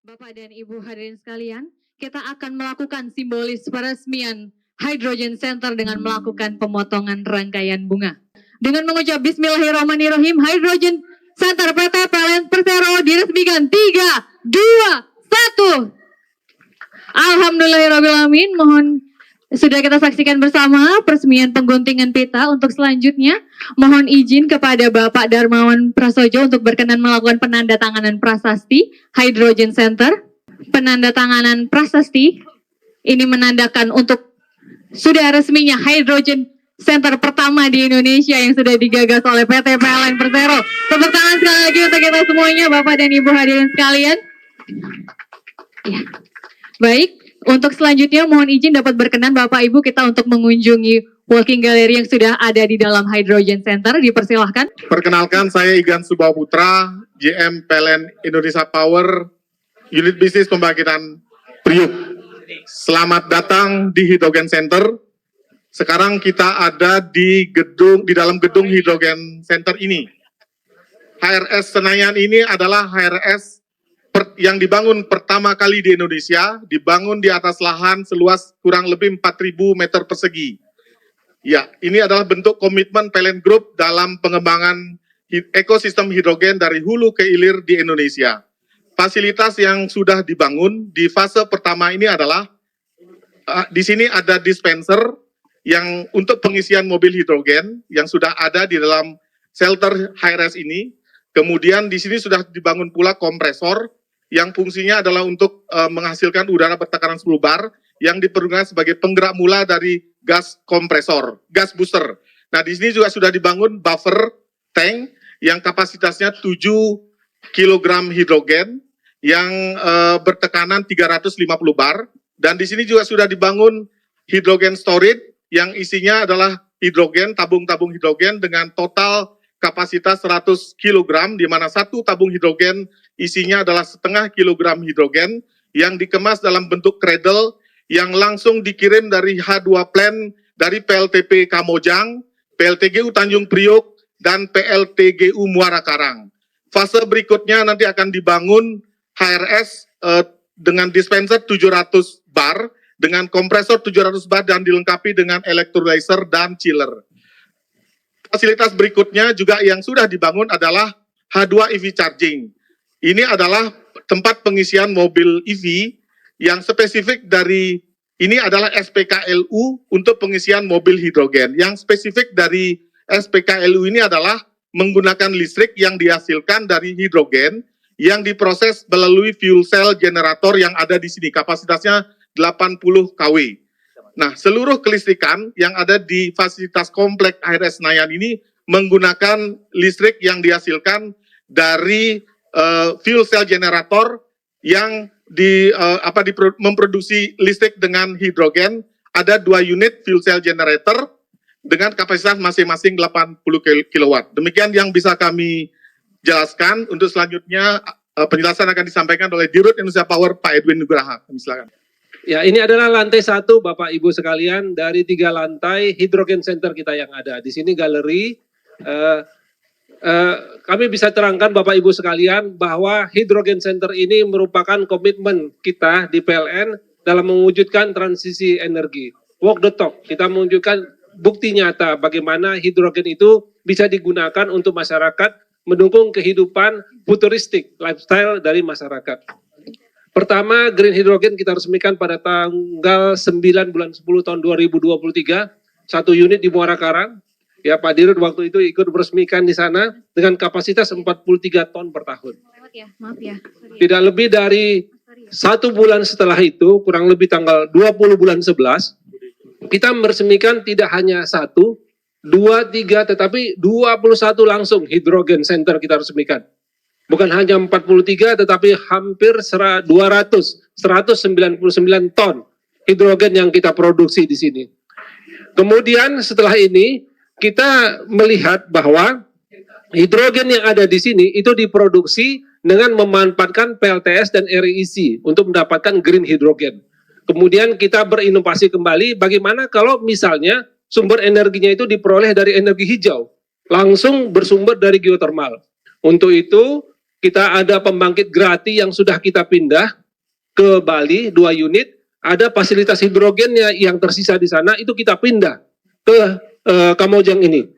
Bapak dan Ibu hadirin sekalian, kita akan melakukan simbolis peresmian Hydrogen Center dengan melakukan pemotongan rangkaian bunga. Dengan mengucap Bismillahirrahmanirrahim, Hydrogen Center PT PLN Persero diresmikan 3, 2, 1. Alhamdulillahirrahmanirrahim. Mohon sudah kita saksikan bersama peresmian pengguntingan pita. Untuk selanjutnya, mohon izin kepada Bapak Darmawan Prasojo untuk berkenan melakukan penandatanganan prasasti Hydrogen Center. Penandatanganan prasasti ini menandakan untuk sudah resminya Hydrogen Center pertama di Indonesia yang sudah digagas oleh PT PLN Persero. Tepuk tangan sekali lagi untuk kita semuanya, Bapak dan Ibu hadirin sekalian. Ya. Baik, untuk selanjutnya mohon izin dapat berkenan Bapak Ibu kita untuk mengunjungi walking gallery yang sudah ada di dalam Hydrogen Center. Dipersilahkan. Perkenalkan, saya Igan Subhawa Putra, GM PLN Indonesia Power, Unit Bisnis Pembangkitan Priuk. Selamat datang di Hydrogen Center. Sekarang kita ada di dalam gedung Hydrogen Center ini. HRS Senayan ini adalah HRS yang dibangun pertama kali di Indonesia, dibangun di atas lahan seluas kurang lebih 4.000 meter persegi. Ya, ini adalah bentuk komitmen PLN Group dalam pengembangan ekosistem hidrogen dari hulu ke hilir di Indonesia. Fasilitas yang sudah dibangun di fase pertama ini adalah di sini ada dispenser yang untuk pengisian mobil hidrogen yang sudah ada di dalam shelter HRS ini. Kemudian di sini sudah dibangun pula kompresor yang fungsinya adalah untuk menghasilkan udara bertekanan 10 bar yang dipergunakan sebagai penggerak mula dari gas kompresor, gas booster. Nah, di sini juga sudah dibangun buffer tank yang kapasitasnya 7 kg hidrogen yang bertekanan 350 bar. Dan di sini juga sudah dibangun hidrogen storage yang isinya adalah hidrogen, tabung-tabung hidrogen dengan total kapasitas 100 kg, di mana satu tabung hidrogen isinya adalah setengah kilogram hidrogen yang dikemas dalam bentuk cradle yang langsung dikirim dari H2 plant dari PLTP Kamojang, PLTGU Tanjung Priok, dan PLTGU Muara Karang. Fase berikutnya nanti akan dibangun HRS dengan dispenser 700 bar, dengan kompresor 700 bar dan dilengkapi dengan electrolyzer dan chiller. Fasilitas berikutnya juga yang sudah dibangun adalah H2 EV charging. Ini adalah tempat pengisian mobil EV yang spesifik dari, ini adalah SPKLU untuk pengisian mobil hidrogen. Yang spesifik dari SPKLU ini adalah menggunakan listrik yang dihasilkan dari hidrogen yang diproses melalui fuel cell generator yang ada di sini. Kapasitasnya 80 kW. Nah, seluruh kelistrikan yang ada di fasilitas komplek HRS Senayan ini menggunakan listrik yang dihasilkan dari fuel cell generator yang memproduksi listrik dengan hidrogen. Ada 2 unit fuel cell generator dengan kapasitas masing-masing 80 kW. Demikian yang bisa kami jelaskan. Untuk selanjutnya penjelasan akan disampaikan oleh Dirut Indonesia Power Pak Edwin Nugraha. Silakan. Ya, ini adalah lantai 1 Bapak Ibu sekalian dari 3 lantai Hydrogen Center kita yang ada. Di sini galeri. Kami bisa terangkan Bapak Ibu sekalian bahwa Hydrogen Center ini merupakan komitmen kita di PLN dalam mewujudkan transisi energi. Walk the talk, kita menunjukkan bukti nyata bagaimana hidrogen itu bisa digunakan untuk masyarakat mendukung kehidupan futuristik, lifestyle dari masyarakat. Pertama, green hydrogen kita resmikan pada tanggal 9 bulan 10 tahun 2023, 1 unit di Muara Karang. Ya, Pak Dirut waktu itu ikut meresmikan di sana dengan kapasitas 43 ton per tahun. Maaf ya. Tidak lebih dari 1 bulan setelah itu, kurang lebih tanggal 20 bulan 11, kita meresmikan tidak hanya 1, 2, 3, tetapi 21 langsung hydrogen center kita resmikan. Bukan hanya 43, tetapi hampir 199 ton hidrogen yang kita produksi di sini. Kemudian setelah ini, kita melihat bahwa hidrogen yang ada di sini itu diproduksi dengan memanfaatkan PLTS dan REC untuk mendapatkan green hydrogen. Kemudian kita berinovasi kembali bagaimana kalau misalnya sumber energinya itu diperoleh dari energi hijau, langsung bersumber dari geothermal. Untuk itu kita ada pembangkit Grati yang sudah kita pindah ke Bali 2 unit, ada fasilitas hidrogennya yang tersisa di sana itu kita pindah ke Kamojang ini.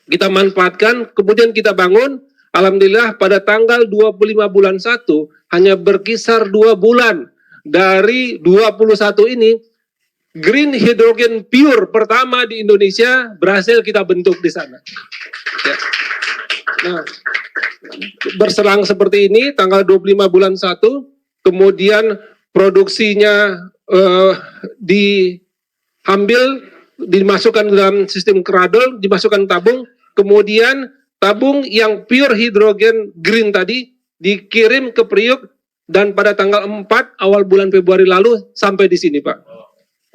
Kita manfaatkan, kemudian kita bangun. Alhamdulillah pada tanggal 25 bulan 1 hanya berkisar 2 bulan dari 21 ini green hydrogen pure pertama di Indonesia berhasil kita bentuk di sana. Ya. Nah, berselang seperti ini tanggal 25 bulan 1 kemudian produksinya diambil, dimasukkan dalam sistem cradle, dimasukkan tabung, kemudian tabung yang pure hidrogen green tadi dikirim ke Priuk dan pada tanggal 4 awal bulan Februari lalu sampai di sini, Pak.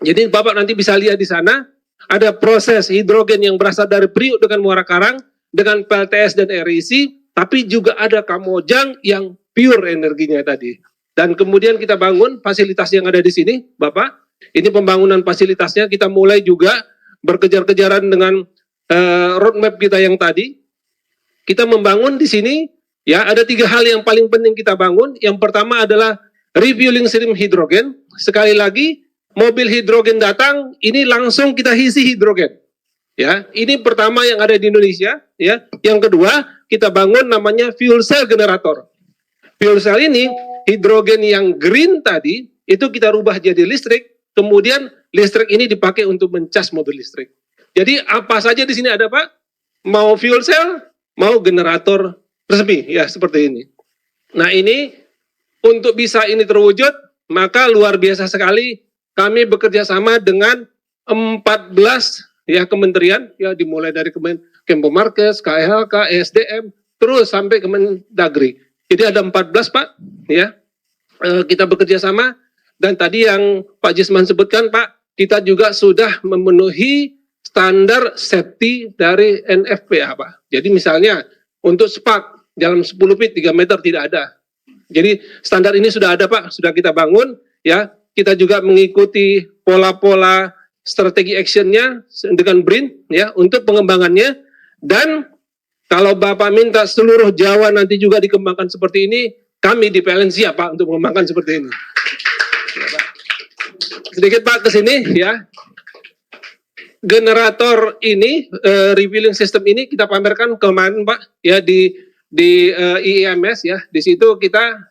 Jadi Bapak nanti bisa lihat di sana ada proses hidrogen yang berasal dari Priuk dengan Muara Karang dengan PLTS dan RIC, tapi juga ada Kamojang yang pure energinya tadi. Dan kemudian kita bangun fasilitas yang ada di sini, Bapak. Ini pembangunan fasilitasnya kita mulai juga berkejar-kejaran dengan roadmap kita yang tadi. Kita membangun di sini, ya ada 3 hal yang paling penting kita bangun. Yang pertama adalah refueling stream hidrogen. Sekali lagi, mobil hidrogen datang, ini langsung kita isi hidrogen. Ya, ini pertama yang ada di Indonesia. Ya, yang kedua kita bangun namanya fuel cell generator. Fuel cell ini hidrogen yang green tadi itu kita rubah jadi listrik, kemudian listrik ini dipakai untuk mencas mobil listrik. Jadi apa saja di sini ada, Pak? Mau fuel cell, mau generator resmi, ya seperti ini. Nah ini untuk bisa ini terwujud, maka luar biasa sekali kami bekerja sama dengan 14 ya kementerian, ya dimulai dari Kempomarkes, KLHK, ESDM, terus sampai Kemendagri. Jadi ada 14 Pak, ya kita bekerja sama dan tadi yang Pak Jisman sebutkan Pak, kita juga sudah memenuhi standar safety dari NFPA Pak. Jadi misalnya untuk spark dalam 10 feet 3 meter tidak ada. Jadi standar ini sudah ada Pak, sudah kita bangun ya. Kita juga mengikuti pola-pola strategi actionnya dengan BRIN ya untuk pengembangannya. Dan kalau Bapak minta seluruh Jawa nanti juga dikembangkan seperti ini, kami di PLN siap Pak untuk mengembangkan seperti ini. Ya, Pak. Sedikit Pak ke sini ya. Generator ini, refueling system ini kita pamerkan kemarin Pak ya di IEMS ya. Di situ kita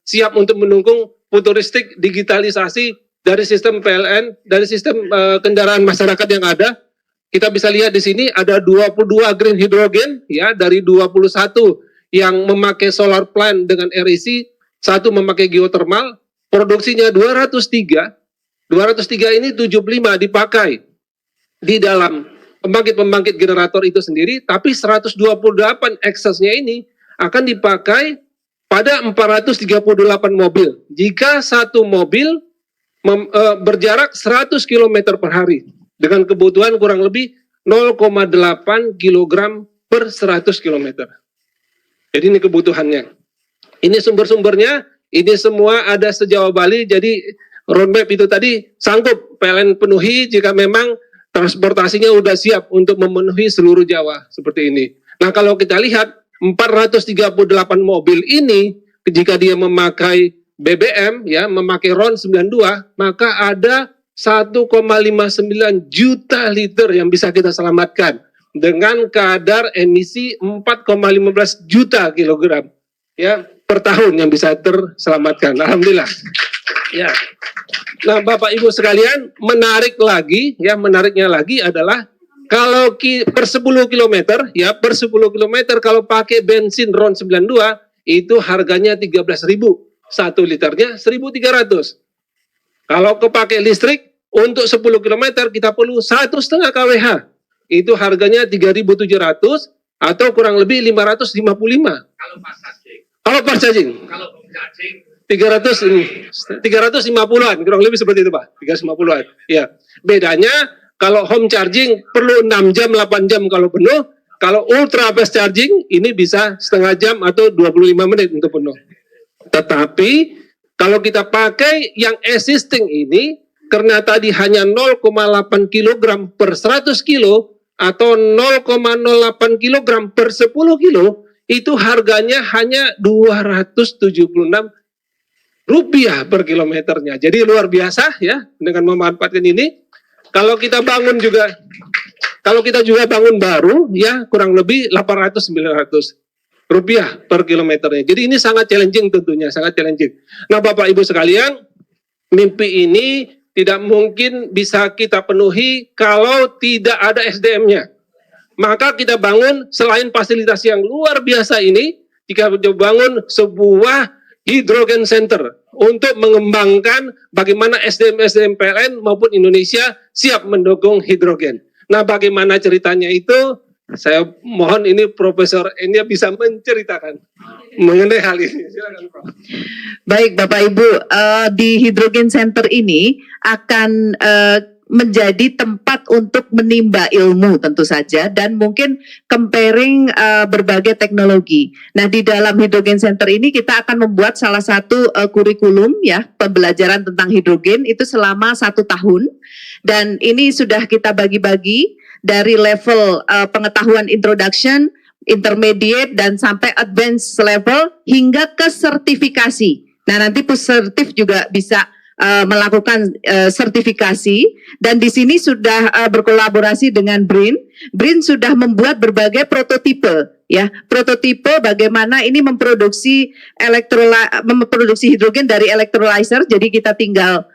siap untuk mendukung futuristik digitalisasi dari sistem PLN, dari sistem kendaraan masyarakat yang ada. Kita bisa lihat di sini ada 22 green hydrogen ya dari 21 yang memakai solar plant dengan REC, 1 memakai geothermal, produksinya 203. 203 ini 75 dipakai di dalam pembangkit-pembangkit generator itu sendiri, tapi 128 eksesnya ini akan dipakai pada 438 mobil. Jika satu mobil berjarak 100 km per hari dengan kebutuhan kurang lebih 0,8 kg per 100 km. Jadi ini kebutuhannya. Ini sumber-sumbernya, ini semua ada se-Jawa Bali, jadi roadmap itu tadi sanggup PLN penuhi jika memang transportasinya udah siap untuk memenuhi seluruh Jawa seperti ini. Nah kalau kita lihat 438 mobil ini jika dia memakai BBM ya memakai RON 92 maka ada 1,59 juta liter yang bisa kita selamatkan dengan kadar emisi 4,15 juta kilogram ya per tahun yang bisa terselamatkan. Alhamdulillah. Ya. Nah, Bapak Ibu sekalian, menariknya lagi adalah kalau per 10 km ya, per 10 km kalau pakai bensin RON 92 itu harganya 13.000, 1 liternya 1.300. Kalau kepakai listrik untuk 10 km kita perlu 1,5 kWh. Itu harganya 3.700 atau kurang lebih 555. Kalau pas charging. 350-an, kurang lebih seperti itu Pak, 350-an. Ya. Bedanya kalau home charging perlu 6 jam, 8 jam kalau penuh. Kalau ultra fast charging ini bisa setengah jam atau 25 menit untuk penuh. Tetapi kalau kita pakai yang existing ini, karena tadi hanya 0,8 kg per 100 kilo atau 0,08 kg per 10 kilo, itu harganya hanya Rp276 per kilometernya. Jadi luar biasa ya dengan memanfaatkan ini. Kalau kita juga bangun baru ya kurang lebih 800-900 rupiah per kilometernya. Jadi ini sangat challenging tentunya, sangat challenging. Nah Bapak Ibu sekalian, mimpi ini tidak mungkin bisa kita penuhi kalau tidak ada SDM-nya. Maka kita bangun selain fasilitas yang luar biasa ini, kita bangun sebuah hydrogen center untuk mengembangkan bagaimana SDM PLN maupun Indonesia siap mendukung hidrogen. Nah, bagaimana ceritanya itu? Saya mohon ini Profesor Enya bisa menceritakan mengenai hal ini. Silakan, Prof. Baik, Bapak Ibu, di Hydrogen Center ini akan menjadi tempat untuk menimba ilmu tentu saja dan mungkin comparing berbagai teknologi. Nah, di dalam Hydrogen Center ini kita akan membuat salah satu kurikulum ya pembelajaran tentang hidrogen itu selama 1 tahun dan ini sudah kita bagi-bagi dari level pengetahuan introduction, intermediate dan sampai advanced level hingga ke sertifikasi. Nah, nanti Pussertif juga bisa melakukan sertifikasi dan di sini sudah berkolaborasi dengan BRIN. BRIN sudah membuat berbagai prototipe ya, prototipe bagaimana ini memproduksi hidrogen dari electrolyzer. Jadi kita tinggal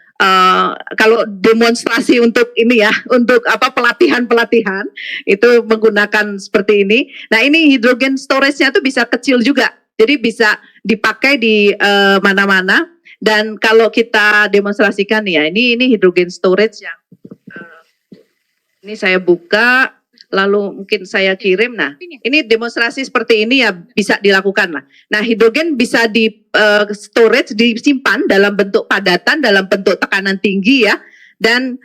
kalau demonstrasi untuk ini ya, untuk pelatihan itu menggunakan seperti ini. Nah, ini hidrogen storage-nya tuh bisa kecil juga. Jadi bisa dipakai di mana-mana. Dan kalau kita demonstrasikan ya, ini hidrogen storage yang ini saya buka, lalu mungkin saya kirim. Nah, ini demonstrasi seperti ini ya bisa dilakukan lah. Nah, hidrogen bisa di storage, disimpan dalam bentuk padatan, dalam bentuk tekanan tinggi ya, dan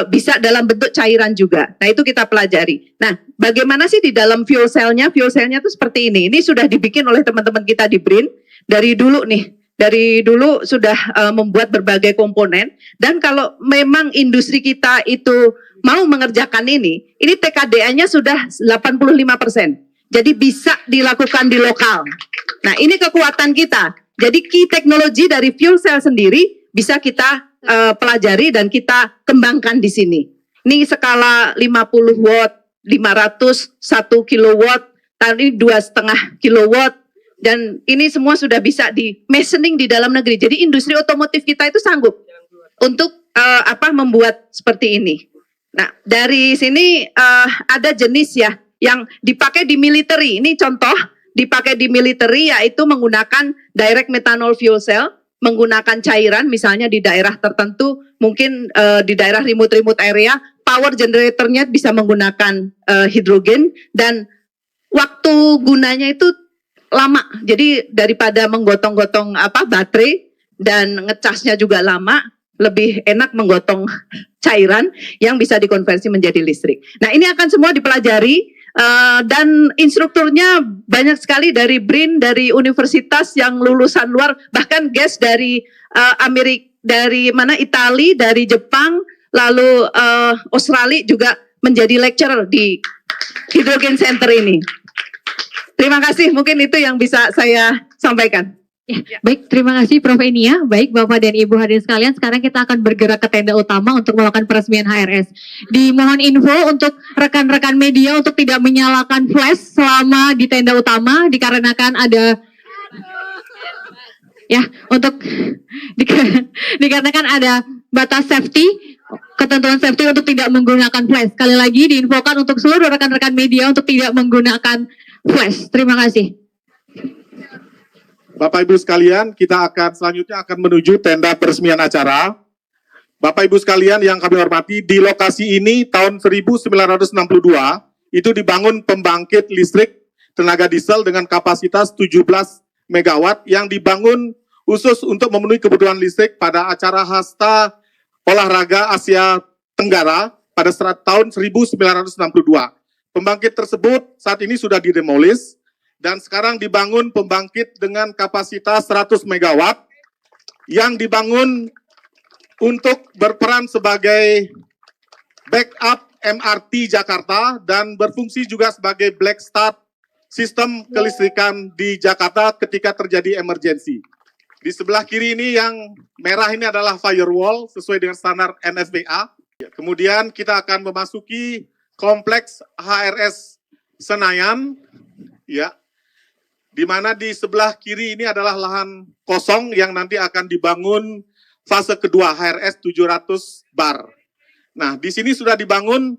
bisa dalam bentuk cairan juga. Nah, itu kita pelajari. Nah, bagaimana sih di dalam fuel cell-nya? Fuel cell-nya itu seperti ini. Ini sudah dibikin oleh teman-teman kita di BRIN dari dulu nih. Dari dulu sudah membuat berbagai komponen dan kalau memang industri kita itu mau mengerjakan ini TKDA-nya sudah 85%. Jadi bisa dilakukan di lokal. Nah, ini kekuatan kita. Jadi key teknologi dari fuel cell sendiri bisa kita pelajari dan kita kembangkan di sini. Ini skala 50 watt, 500, 1 kilowatt, tadi 2,5 kilowatt. Dan ini semua sudah bisa di machining di dalam negeri. Jadi industri otomotif kita itu sanggup untuk membuat seperti ini. Nah, dari sini ada jenis ya yang dipakai di military. Ini contoh dipakai di military yaitu menggunakan direct methanol fuel cell, menggunakan cairan misalnya di daerah tertentu, mungkin di daerah remote area, power generatornya bisa menggunakan hidrogen dan waktu gunanya itu lama. Jadi daripada menggotong-gotong baterai dan ngecasnya juga lama, lebih enak menggotong cairan yang bisa dikonversi menjadi listrik. Nah, ini akan semua dipelajari dan instrukturnya banyak sekali dari BRIN, dari universitas yang lulusan luar, bahkan guest dari Amerika, dari Italia, dari Jepang, lalu Australia juga menjadi lecturer di Hydrogen Center ini. Terima kasih, mungkin itu yang bisa saya sampaikan. Ya, baik, terima kasih Prof. Enia. Baik, Bapak dan Ibu hadirin sekalian, sekarang kita akan bergerak ke tenda utama untuk melakukan peresmian HRS. Dimohon info untuk rekan-rekan media untuk tidak menyalakan flash selama di tenda utama, dikarenakan ada dikarenakan ada batas safety, ketentuan safety untuk tidak menggunakan flash. Sekali lagi diinfokan untuk seluruh rekan-rekan media untuk tidak menggunakan flash. Terima kasih. Bapak Ibu sekalian, kita selanjutnya akan menuju tenda peresmian acara. Bapak Ibu sekalian yang kami hormati, di lokasi ini tahun 1962 itu dibangun pembangkit listrik tenaga diesel dengan kapasitas 17 megawatt yang dibangun khusus untuk memenuhi kebutuhan listrik pada acara Hasta Olahraga Asia Tenggara pada tahun 1962. Pembangkit tersebut saat ini sudah didemolis dan sekarang dibangun pembangkit dengan kapasitas 100 megawatt yang dibangun untuk berperan sebagai backup MRT Jakarta dan berfungsi juga sebagai black start sistem kelistrikan di Jakarta ketika terjadi emergensi. Di sebelah kiri ini yang merah ini adalah firewall sesuai dengan standar NFPA. Kemudian kita akan memasuki kompleks HRS Senayan, ya, di mana di sebelah kiri ini adalah lahan kosong yang nanti akan dibangun fase kedua HRS 700 bar. Nah, di sini sudah dibangun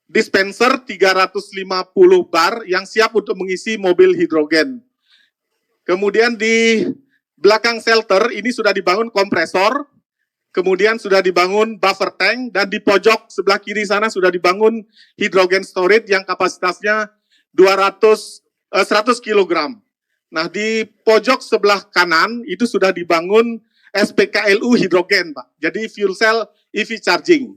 dispenser 350 bar yang siap untuk mengisi mobil hidrogen. Kemudian di belakang shelter ini sudah dibangun kompresor, kemudian sudah dibangun buffer tank, dan di pojok sebelah kiri sana sudah dibangun hidrogen storage yang kapasitasnya 100 kg. Nah, di pojok sebelah kanan itu sudah dibangun SPKLU hidrogen, Pak. Jadi fuel cell EV charging.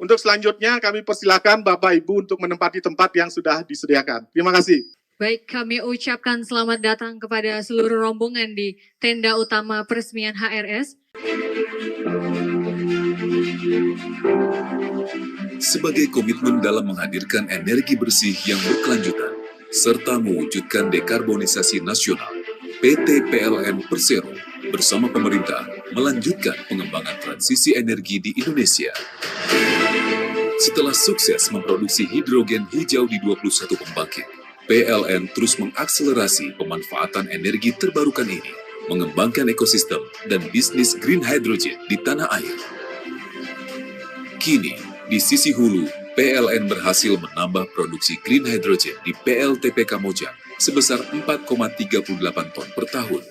Untuk selanjutnya kami persilakan Bapak Ibu untuk menempati tempat yang sudah disediakan. Terima kasih. Baik, kami ucapkan selamat datang kepada seluruh rombongan di tenda utama peresmian HRS. Sebagai komitmen dalam menghadirkan energi bersih yang berkelanjutan, serta mewujudkan dekarbonisasi nasional, PT PLN Persero bersama pemerintah melanjutkan pengembangan transisi energi di Indonesia. Setelah sukses memproduksi hidrogen hijau di 21 pembangkit, PLN terus mengakselerasi pemanfaatan energi terbarukan ini, mengembangkan ekosistem dan bisnis green hydrogen di tanah air. Kini, di sisi hulu, PLN berhasil menambah produksi green hydrogen di PLTP Kamojang sebesar 4,38 ton per tahun,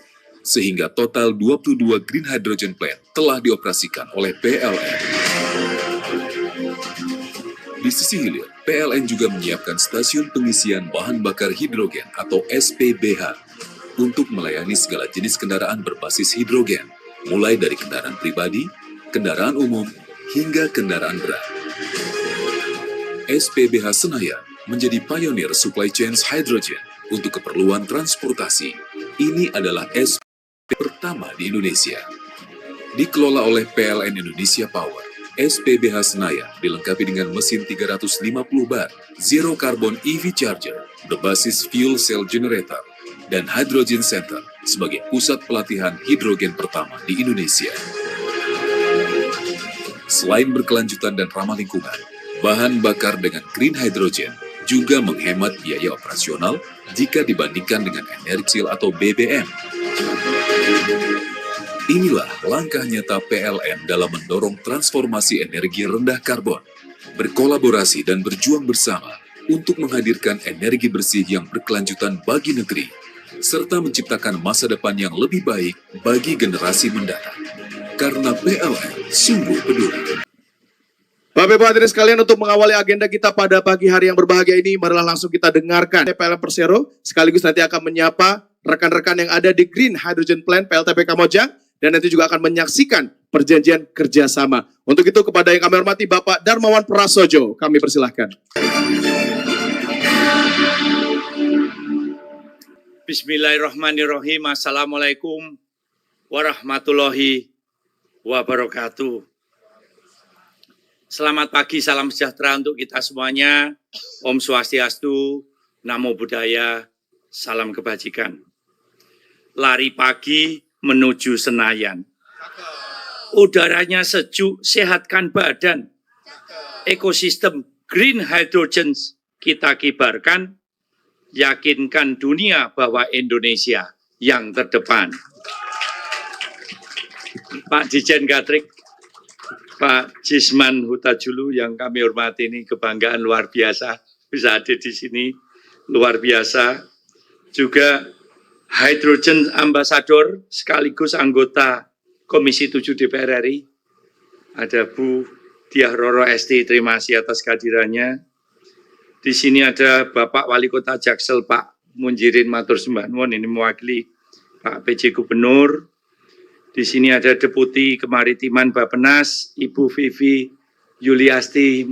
sehingga total 22 green hydrogen plant telah dioperasikan oleh PLN. Di sisi hilir, PLN juga menyiapkan stasiun pengisian bahan bakar hidrogen atau SPBH untuk melayani segala jenis kendaraan berbasis hidrogen, mulai dari kendaraan pribadi, kendaraan umum, hingga kendaraan berat. SPBH Senayan menjadi pionir supply chain hydrogen untuk keperluan transportasi. Ini adalah SPBH pertama di Indonesia. Dikelola oleh PLN Indonesia Power, SPBH Senayan dilengkapi dengan mesin 350 bar, zero carbon EV charger, berbasis fuel cell generator, dan hydrogen center sebagai pusat pelatihan hidrogen pertama di Indonesia. Selain berkelanjutan dan ramah lingkungan, bahan bakar dengan green hydrogen juga menghemat biaya operasional jika dibandingkan dengan energi atau BBM. Inilah langkah nyata PLN dalam mendorong transformasi energi rendah karbon, berkolaborasi dan berjuang bersama untuk menghadirkan energi bersih yang berkelanjutan bagi negeri, serta menciptakan masa depan yang lebih baik bagi generasi mendatang. Karena PLN sungguh peduli. Bapak Ibu hadirin sekalian, untuk mengawali agenda kita pada pagi hari yang berbahagia ini, marilah langsung kita dengarkan PLN Persero, sekaligus nanti akan menyapa rekan-rekan yang ada di Green Hydrogen Plant PLTP Kamojang, dan nanti juga akan menyaksikan perjanjian kerjasama. Untuk itu kepada yang kami hormati Bapak Darmawan Prasojo, kami persilahkan. Bismillahirrahmanirrahim. Assalamualaikum warahmatullahi wabarakatuh. Selamat pagi, salam sejahtera untuk kita semuanya. Om Swastiastu, Namo Buddhaya, salam kebajikan. Lari pagi menuju Senayan. Udaranya sejuk, sehatkan badan. Ekosistem green hydrogen kita kibarkan, yakinkan dunia bahwa Indonesia yang terdepan. Pak Dijen Gatrik, Pak Jisman Hutajulu yang kami hormati, ini kebanggaan luar biasa bisa ada di sini, luar biasa. Juga Hydrogen Ambassador sekaligus anggota Komisi 7 DPR RI, ada Bu Diah Roro ST, terima kasih atas kehadirannya. Di sini ada Bapak Wali Kota Jaksel, Pak Munjirin Matur Sembah Nuwun, ini mewakili Pak PJ Gubernur. Di sini ada Deputi Kemaritiman Bappenas, Ibu Vivi Yuliasti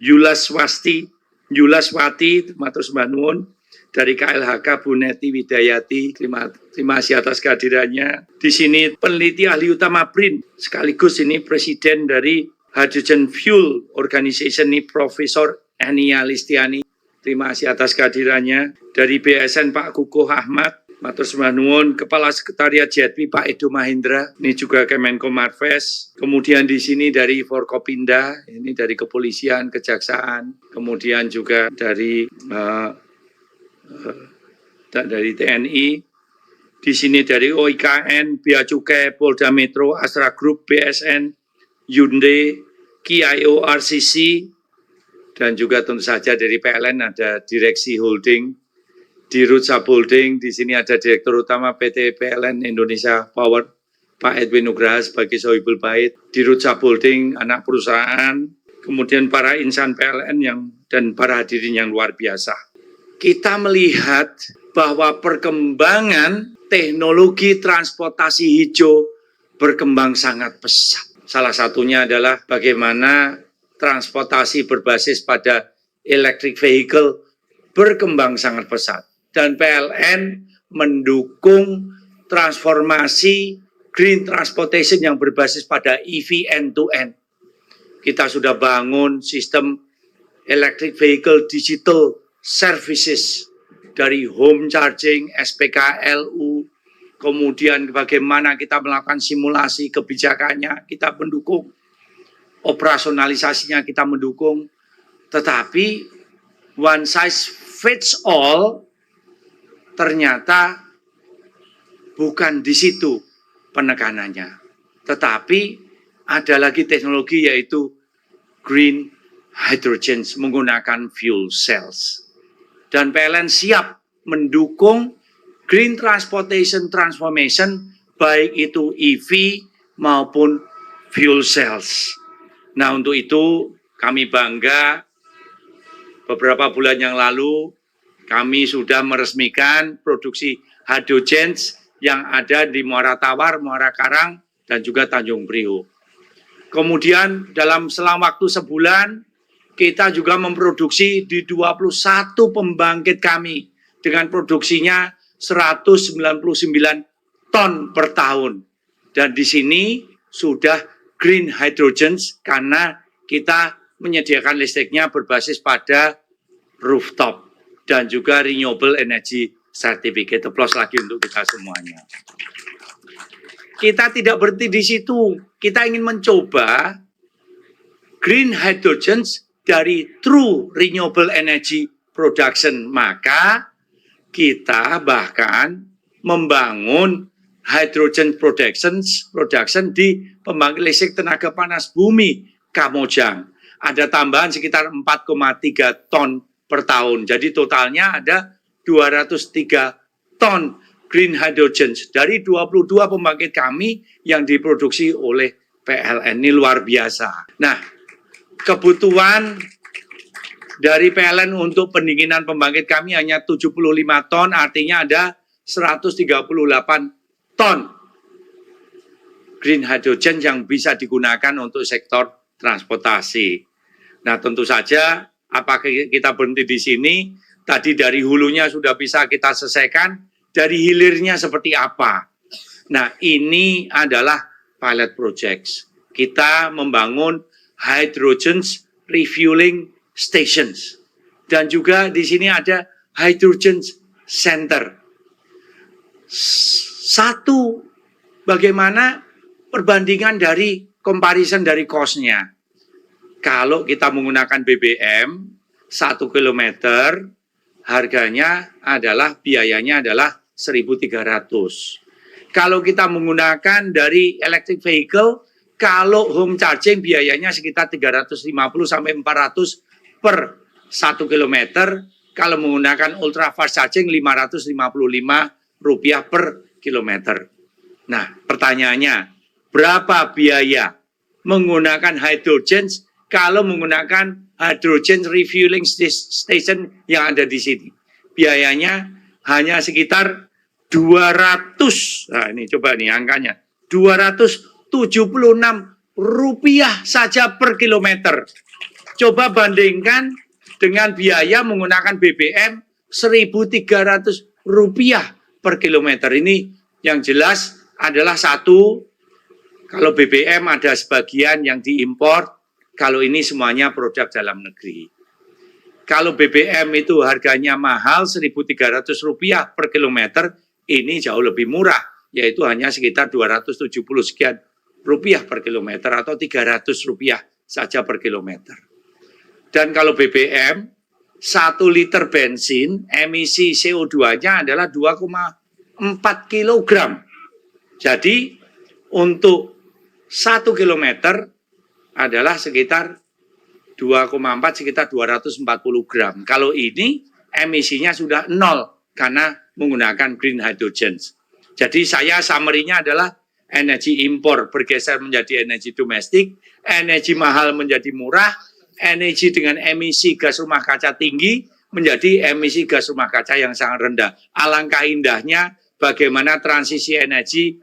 Yulaswati Matur Sembah Nuwun. Dari KLHK Bu Neti Widayati, terima kasih atas kehadirannya. Di sini peneliti ahli utama BRIN, sekaligus ini Presiden dari Hydrogen Fuel Organization, ini Profesor Enia Listiani. terima kasih atas kehadirannya. Dari BSN Pak Kukuh Ahmad, matur sembah nuwun. Kepala Sekretariat JETWI Pak Edo Mahendra, ini juga Kemenko Marves. Kemudian di sini dari Forkopinda, ini dari Kepolisian, Kejaksaan, kemudian juga dari TNI. Di sini dari OIKN, Bea Cukai, Polda Metro, Astra Group, BSN, Hyundai, KIO, RCC, dan juga tentu saja dari PLN ada Direksi Holding, Dirut Subholding, di sini ada Direktur Utama PT PLN Indonesia Power, Pak Edwin Nugraha sebagai Sohibul Bait, Dirut Subholding, anak perusahaan, kemudian para insan PLN dan para hadirin yang luar biasa. Kita melihat bahwa perkembangan teknologi transportasi hijau berkembang sangat pesat. Salah satunya adalah bagaimana transportasi berbasis pada electric vehicle berkembang sangat pesat. Dan PLN mendukung transformasi green transportation yang berbasis pada EV end-to-end. Kita sudah bangun sistem electric vehicle digital services dari home charging, SPKLU, kemudian bagaimana kita melakukan simulasi kebijakannya, kita mendukung, operasionalisasinya kita mendukung, tetapi one size fits all ternyata bukan di situ penekanannya, tetapi ada lagi teknologi yaitu green hydrogen menggunakan fuel cells. Dan PLN siap mendukung green transportation transformation, baik itu EV maupun fuel cells. Nah, untuk itu kami bangga beberapa bulan yang lalu kami sudah meresmikan produksi hydrogen yang ada di Muara Tawar, Muara Karang, dan juga Tanjung Priok. Kemudian dalam selang waktu sebulan, kita juga memproduksi di 21 pembangkit kami dengan produksinya 199 ton per tahun. Dan di sini sudah green hydrogen karena kita menyediakan listriknya berbasis pada rooftop dan juga renewable energy certificate. Plus lagi untuk kita semuanya. Kita tidak berhenti di situ. Kita ingin mencoba green hydrogen dari true renewable energy production, maka kita bahkan membangun hydrogen production di pembangkit listrik tenaga panas bumi Kamojang. Ada tambahan sekitar 4,3 ton per tahun. Jadi totalnya ada 203 ton green hydrogen dari 22 pembangkit kami yang diproduksi oleh PLN. Ini luar biasa. Nah, kebutuhan dari PLN untuk pendinginan pembangkit kami hanya 75 ton, artinya ada 138 ton green hydrogen yang bisa digunakan untuk sektor transportasi. Nah, tentu saja apakah kita berhenti di sini? Tadi dari hulunya sudah bisa kita selesaikan, dari hilirnya seperti apa? Nah, ini adalah pilot projects. Kita membangun hydrogen refueling stations. Dan juga di sini ada hydrogen center. Satu, bagaimana perbandingan dari comparison dari cost-nya. Kalau kita menggunakan BBM 1 kilometer, harganya adalah, biayanya adalah 1.300. Kalau kita menggunakan dari electric vehicle, kalau home charging biayanya sekitar 350 sampai 400 per 1 kilometer. Kalau menggunakan ultra fast charging 555 rupiah per kilometer. Nah, pertanyaannya, berapa biaya menggunakan hydrogen kalau menggunakan hydrogen refueling station yang ada di sini? Biayanya hanya sekitar 200. Nah, ini coba nih angkanya. 276 rupiah saja per kilometer. Coba bandingkan dengan biaya menggunakan BBM 1.300 rupiah per kilometer. Ini yang jelas adalah satu, kalau BBM ada sebagian yang diimpor, kalau ini semuanya produk dalam negeri. Kalau BBM itu harganya mahal Rp1.300 per kilometer, ini jauh lebih murah, yaitu hanya sekitar 270 sekian rupiah per kilometer atau Rp300 saja per kilometer. Dan kalau BBM, 1 liter bensin emisi CO2-nya adalah 2,4 kilogram. Jadi untuk 1 kilometer adalah sekitar 2,4 sekitar 240 gram. Kalau ini emisinya sudah 0 karena menggunakan green hydrogen. Jadi saya summary-nya adalah energi impor bergeser menjadi energi domestik, energi mahal menjadi murah, energi dengan emisi gas rumah kaca tinggi menjadi emisi gas rumah kaca yang sangat rendah. Alangkah indahnya bagaimana transisi energi,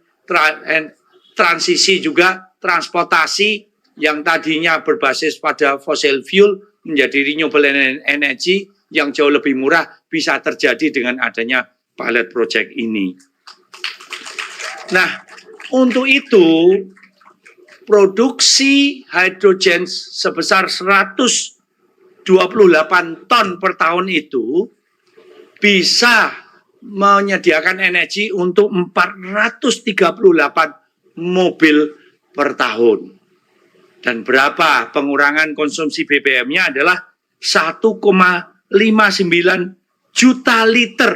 transisi juga transportasi yang tadinya berbasis pada fossil fuel menjadi renewable energy yang jauh lebih murah bisa terjadi dengan adanya pilot project ini. Nah, untuk itu produksi hidrogen sebesar 128 ton per tahun itu bisa menyediakan energi untuk 438 mobil per tahun. Dan berapa pengurangan konsumsi BBM-nya adalah 1,59 juta liter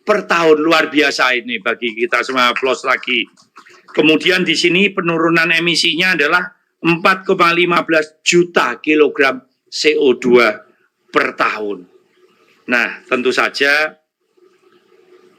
per tahun. Luar biasa ini bagi kita semua, plus lagi. Kemudian di sini penurunan emisinya adalah 4,15 juta kilogram CO2 per tahun. Nah, tentu saja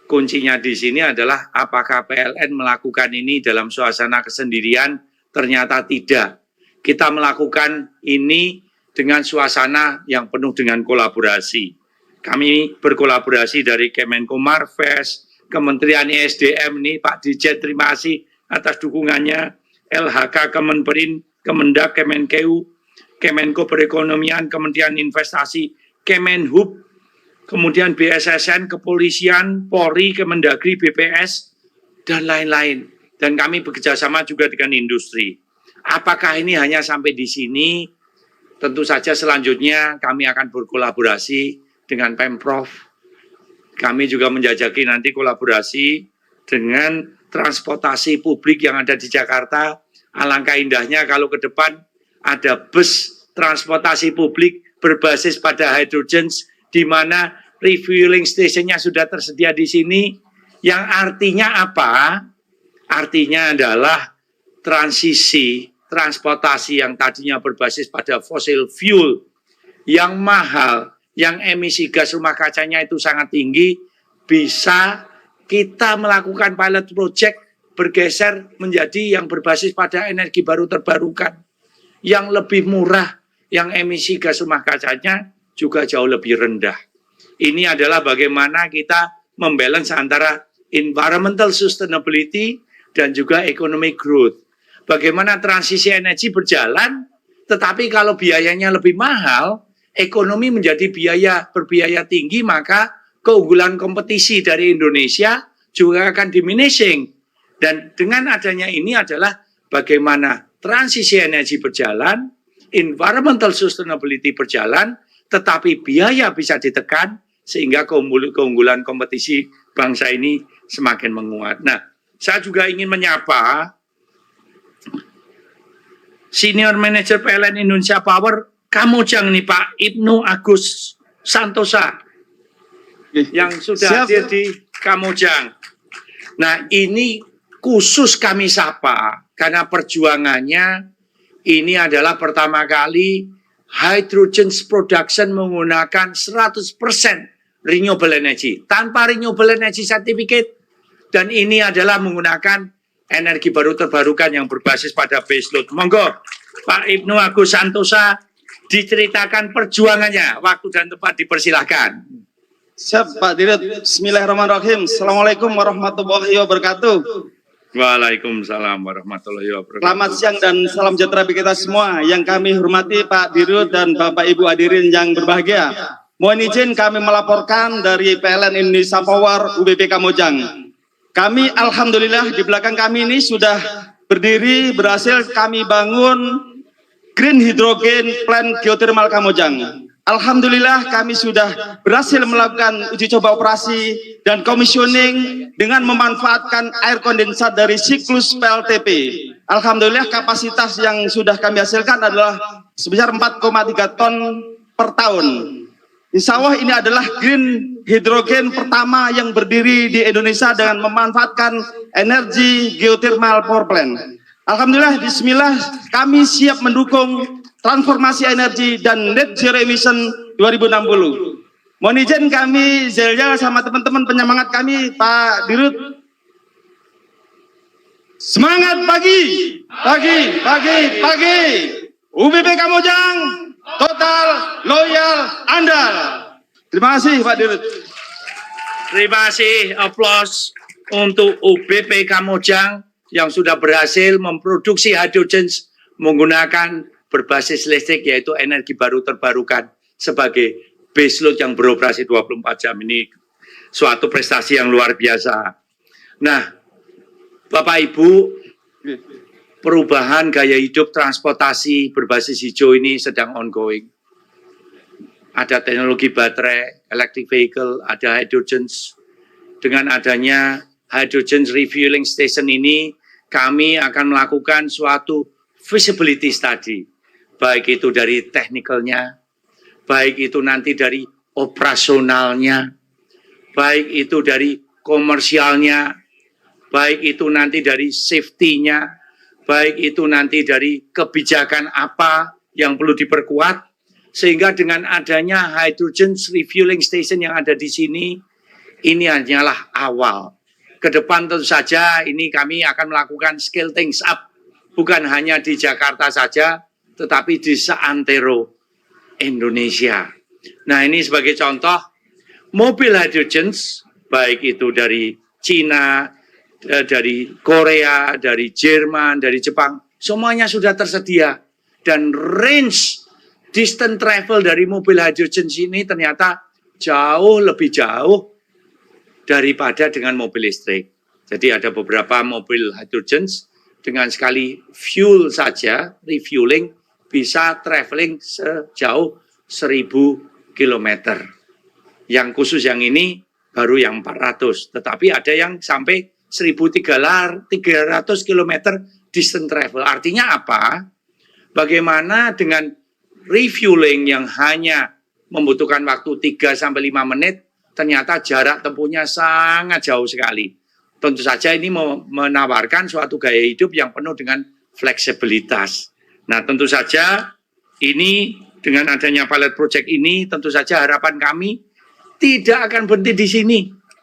kuncinya di sini adalah apakah PLN melakukan ini dalam suasana kesendirian? Ternyata tidak. Kita melakukan ini dengan suasana yang penuh dengan kolaborasi. Kami berkolaborasi dari Kemenko Marves, Kementerian ESDM ini, Pak Dirjen, terima kasih atas dukungannya, LHK, Kemenperin, Kemendak, Kemenkeu, Kemenko Perekonomian, Kementerian Investasi, Kemenhub, kemudian BSSN, Kepolisian, Polri, Kemendagri, BPS, dan lain-lain. Dan kami bekerjasama juga dengan industri. Apakah ini hanya sampai di sini? Tentu saja selanjutnya kami akan berkolaborasi dengan Pemprov. Kami juga menjajaki nanti kolaborasi dengan transportasi publik yang ada di Jakarta. Alangkah indahnya kalau ke depan ada bus transportasi publik berbasis pada hydrogen, di mana refueling stationnya sudah tersedia di sini. Yang artinya apa? Artinya adalah transisi transportasi yang tadinya berbasis pada fossil fuel yang mahal, yang emisi gas rumah kacanya itu sangat tinggi, bisa kita melakukan pilot project bergeser menjadi yang berbasis pada energi baru terbarukan, yang lebih murah, yang emisi gas rumah kacanya juga jauh lebih rendah. Ini adalah bagaimana kita membalance antara environmental sustainability dan juga economic growth. Bagaimana transisi energi berjalan, tetapi kalau biayanya lebih mahal, ekonomi menjadi berbiaya tinggi, maka keunggulan kompetisi dari Indonesia juga akan diminishing. Dan dengan adanya ini adalah bagaimana transisi energi berjalan, environmental sustainability berjalan, tetapi biaya bisa ditekan, sehingga keunggulan kompetisi bangsa ini semakin menguat. Nah, saya juga ingin menyapa Senior Manager PLN Indonesia Power Kamojang nih Pak Ibnu Agus Santosa yang sudah hadir di Kamojang. Nah, ini khusus kami sapa karena perjuangannya ini adalah pertama kali hydrogen production menggunakan 100% renewable energy tanpa renewable energy certificate, dan ini adalah menggunakan energi baru terbarukan yang berbasis pada baseload. Monggo Pak Ibnu Agus Santosa diceritakan perjuangannya. Waktu dan tempat dipersilahkan. Siap Pak Dirut. Bismillahirrahmanirrahim. Assalamualaikum warahmatullahi wabarakatuh. Waalaikumsalam warahmatullahi wabarakatuh. Selamat siang dan salam sejahtera bagi kita semua. Yang kami hormati Pak Dirut dan Bapak Ibu hadirin yang berbahagia. Mohon izin kami melaporkan dari PLN Indonesia Power UBP Kamojang. Kami alhamdulillah di belakang kami ini sudah berdiri, berhasil kami bangun Green Hydrogen Plant Geothermal Kamojang. Alhamdulillah kami sudah berhasil melakukan uji coba operasi dan commissioning dengan memanfaatkan air kondensat dari siklus PLTP. Alhamdulillah kapasitas yang sudah kami hasilkan adalah sebesar 4,3 ton per tahun. Insya Allah ini adalah green hidrogen pertama yang berdiri di Indonesia dengan memanfaatkan energi geothermal power plant. Alhamdulillah, bismillah, kami siap mendukung transformasi energi dan net zero emission 2060. Mohon izin kami Zelja sama teman-teman penyemangat kami, Pak Dirut. Semangat pagi, pagi, pagi, pagi. UBP Kamojang, total, loyal, andal. Terima kasih Pak Dirut. Terima kasih, aplaus untuk UBP Kamojang yang sudah berhasil memproduksi hidrogen menggunakan berbasis listrik, yaitu energi baru terbarukan sebagai baseload yang beroperasi 24 jam. Ini suatu prestasi yang luar biasa. Nah, Bapak Ibu, perubahan gaya hidup transportasi berbasis hijau ini sedang ongoing. Ada teknologi baterai, electric vehicle, ada hydrogen. Dengan adanya hydrogen refueling station ini, kami akan melakukan suatu feasibility study. Baik itu dari teknikalnya, baik itu nanti dari operasionalnya, baik itu dari komersialnya, baik itu nanti dari safety-nya, baik itu nanti dari kebijakan apa yang perlu diperkuat, sehingga dengan adanya hydrogen refueling station yang ada di sini, ini hanyalah awal. Ke depan tentu saja ini kami akan melakukan scale things up, bukan hanya di Jakarta saja, tetapi di seantero Indonesia. Nah, ini sebagai contoh, mobil hydrogen, baik itu dari Cina, dari Korea, dari Jerman, dari Jepang, semuanya sudah tersedia. Dan range distance travel dari mobil hydrogen ini ternyata jauh lebih jauh daripada dengan mobil listrik. Jadi ada beberapa mobil hydrogen dengan sekali fuel saja, refueling, bisa traveling sejauh 1000 km. Yang khusus yang ini baru yang 400, tetapi ada yang sampai 1300 km distance travel. Artinya apa? Bagaimana dengan refueling yang hanya membutuhkan waktu 3-5 menit, ternyata jarak tempuhnya sangat jauh sekali. Tentu saja ini menawarkan suatu gaya hidup yang penuh dengan fleksibilitas. Nah, tentu saja ini dengan adanya pilot project ini, tentu saja harapan kami tidak akan berhenti di sini.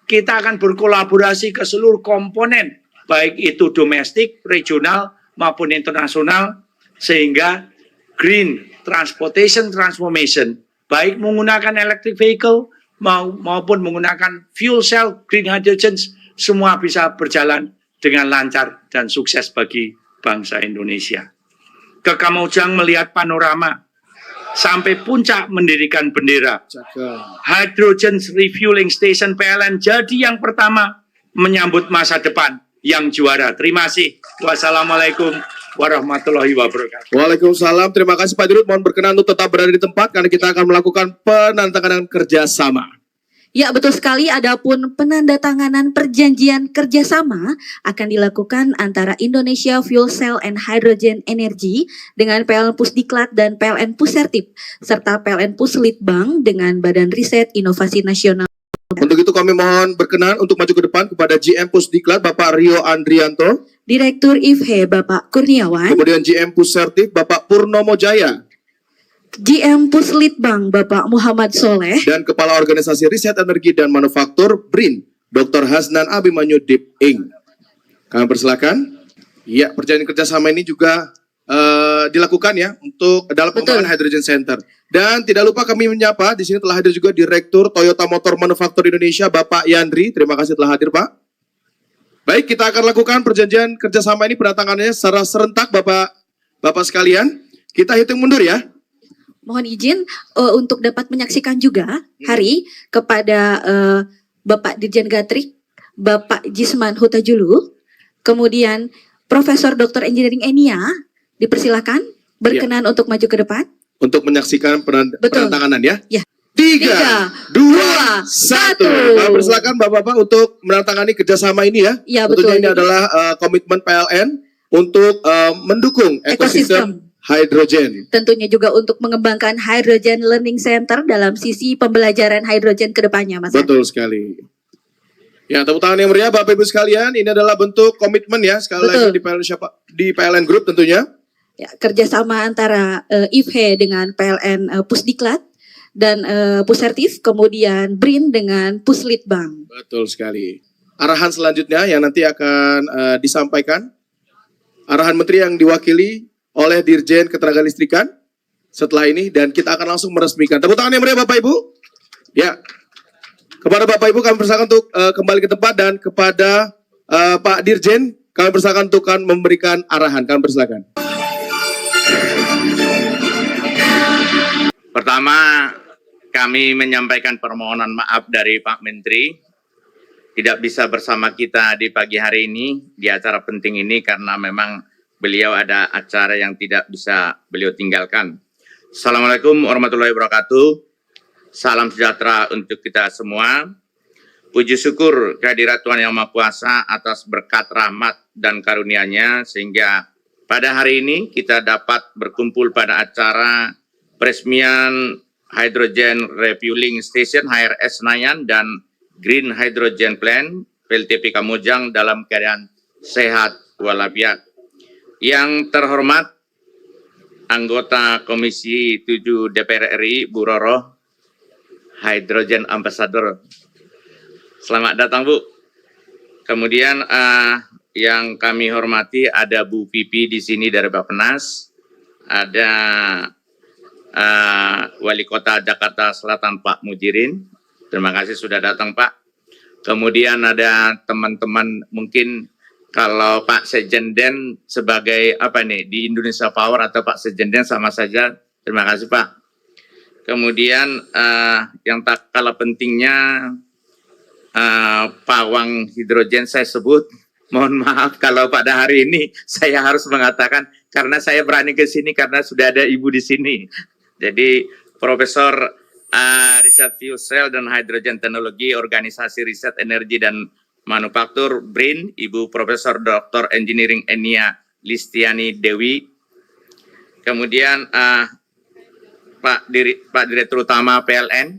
Kita akan berkolaborasi ke seluruh komponen, baik itu domestik, regional, maupun internasional, sehingga green transportation transformation, baik menggunakan electric vehicle maupun menggunakan fuel cell, green hydrogen, semua bisa berjalan dengan lancar dan sukses bagi bangsa Indonesia. Ke Kamojang melihat panorama, sampai puncak mendirikan bendera. Hydrogen Refueling Station PLN jadi yang pertama menyambut masa depan yang juara. Terima kasih. Wassalamualaikum warahmatullahi wabarakatuh. Waalaikumsalam. Terima kasih Pak Dirut. Mohon berkenan untuk tetap berada di tempat karena kita akan melakukan penandatanganan kerjasama. Ya, betul sekali. Adapun penandatanganan perjanjian kerjasama akan dilakukan antara Indonesia Fuel Cell and Hydrogen Energy dengan PLN Pusdiklat dan PLN Pussertip, serta PLN Puslitbang dengan Badan Riset Inovasi Nasional. Untuk itu kami mohon berkenan untuk maju ke depan kepada GM Pusdiklat Bapak Rio Andrianto, Direktur IFHE Bapak Kurniawan, kemudian GM Pussertip Bapak Purnomo Jaya, GM Puslitbang Bapak Muhammad Soleh, dan Kepala Organisasi Riset Energi dan Manufaktur BRIN Dr. Hasnan Abimanyu Dip Ing. Kami persilakan. Ya, perjanjian kerjasama ini juga dilakukan ya untuk dalam pengembangan Hydrogen Center. Dan tidak lupa kami menyapa di sini telah hadir juga Direktur Toyota Motor Manufaktur Indonesia Bapak Yandri. Terima kasih telah hadir Pak. Baik, kita akan lakukan perjanjian kerjasama ini penandatangannya secara serentak Bapak sekalian. Kita hitung mundur ya. Mohon izin untuk dapat menyaksikan juga hari kepada Bapak Dirjen Gatrik, Bapak Jisman Hutajulu, kemudian Profesor Dr. Engineering Enia, dipersilakan berkenan untuk maju ke depan. untuk menyaksikan Betul. penandatanganan ya. Ya. 3, 2, 1. Persilakan Bapak-Bapak untuk menandatangani kerjasama ini ya. Ya, Tentunya betul. ini adalah komitmen PLN untuk mendukung ekosistem hidrogen. Tentunya juga untuk mengembangkan Hydrogen Learning Center dalam sisi pembelajaran hidrogen ke depannya, Mas. Betul sekali. Ya, tepuk tangan yang meriah Bapak Ibu sekalian. Ini adalah bentuk komitmen ya sekali Betul. lagi di PLN Group tentunya. Ya, kerjasama antara IFHE dengan PLN Pusdiklat dan Pusertif, kemudian BRIN dengan Puslitbang. Betul sekali. Arahan selanjutnya yang nanti akan disampaikan, arahan Menteri yang diwakili oleh Dirjen Ketenagalistrikan setelah ini, dan kita akan langsung meresmikan. Tepuk tangan yang meriah Bapak Ibu. Ya, kepada Bapak Ibu kami persilakan untuk kembali ke tempat, dan kepada Pak Dirjen kami persilakan untuk memberikan arahan. Kami persilakan. Pertama, kami menyampaikan permohonan maaf dari Pak Menteri tidak bisa bersama kita di pagi hari ini di acara penting ini karena memang beliau ada acara yang tidak bisa beliau tinggalkan. Assalamualaikum warahmatullahi wabarakatuh. Salam sejahtera untuk kita semua. Puji syukur kehadirat Tuhan Yang Maha Kuasa atas berkat rahmat dan karunia-Nya sehingga pada hari ini kita dapat berkumpul pada acara peresmian Hydrogen Refueling Station HRS Senayan dan Green Hydrogen Plant PLTP Kamojang dalam keadaan sehat walafiat. Yang terhormat anggota Komisi 7 DPR RI Bu Roro, Hydrogen Ambassador. Selamat datang Bu. Kemudian yang kami hormati ada Bu Pipi di sini dari Bappenas, ada Wali Kota Jakarta Selatan Pak Mujirin. Terima kasih sudah datang Pak. Kemudian ada teman-teman mungkin kalau Pak Sejenden sebagai apa nih di Indonesia Power atau Pak Sejenden sama saja. Terima kasih Pak. Kemudian yang tak kalah pentingnya pawang hidrogen saya sebut. Mohon maaf kalau pada hari ini saya harus mengatakan karena saya berani ke sini karena sudah ada Ibu di sini. Jadi Profesor Riset Fuel Cell dan Hydrogen Teknologi Organisasi Riset Energi dan Manufaktur BRIN, Ibu Profesor Dr. Engineering Enia Listiani Dewi. Kemudian Pak Direktur Utama PLN,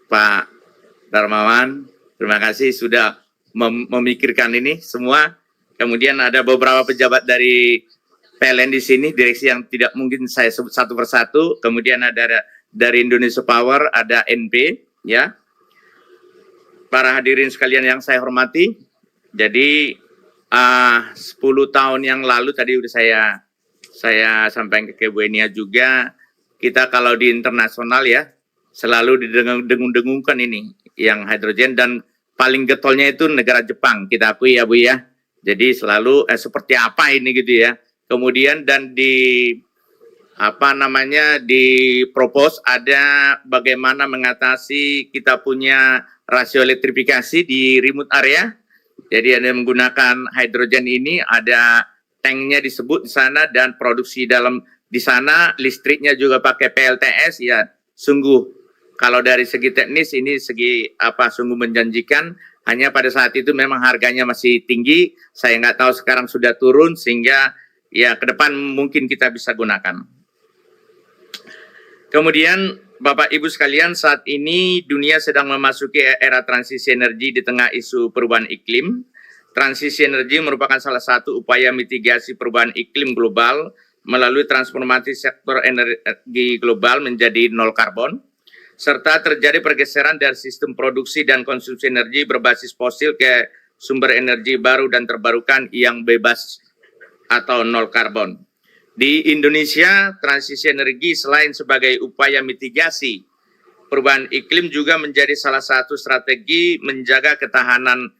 Pak Darmawan, terima kasih sudah memikirkan ini semua. Kemudian ada beberapa pejabat dari PLN di sini, direksi yang tidak mungkin saya sebut satu persatu. Kemudian ada dari Indonesia Power, ada NP, ya. Para hadirin sekalian yang saya hormati, jadi 10 tahun yang lalu tadi udah saya sampaikan ke Bu Enia juga, kita kalau di internasional ya selalu didengung-dengungkan ini yang hidrogen, dan paling getolnya itu negara Jepang, kita akui ya Bu ya. Jadi selalu seperti apa ini gitu ya. Kemudian dan dipropos ada bagaimana mengatasi kita punya rasio elektrifikasi di remote area. Jadi ada menggunakan hidrogen ini, ada tanknya disebut di sana dan produksi di sana, listriknya juga pakai PLTS ya. Sungguh kalau dari segi teknis ini sungguh menjanjikan. Hanya pada saat itu memang harganya masih tinggi. Saya nggak tahu sekarang sudah turun sehingga ya ke depan mungkin kita bisa gunakan. Kemudian Bapak Ibu sekalian, saat ini dunia sedang memasuki era transisi energi di tengah isu perubahan iklim. Transisi energi merupakan salah satu upaya mitigasi perubahan iklim global melalui transformasi sektor energi global menjadi nol karbon, serta terjadi pergeseran dari sistem produksi dan konsumsi energi berbasis fosil ke sumber energi baru dan terbarukan yang bebas atau nol karbon. Di Indonesia, transisi energi selain sebagai upaya mitigasi perubahan iklim juga menjadi salah satu strategi menjaga ketahanan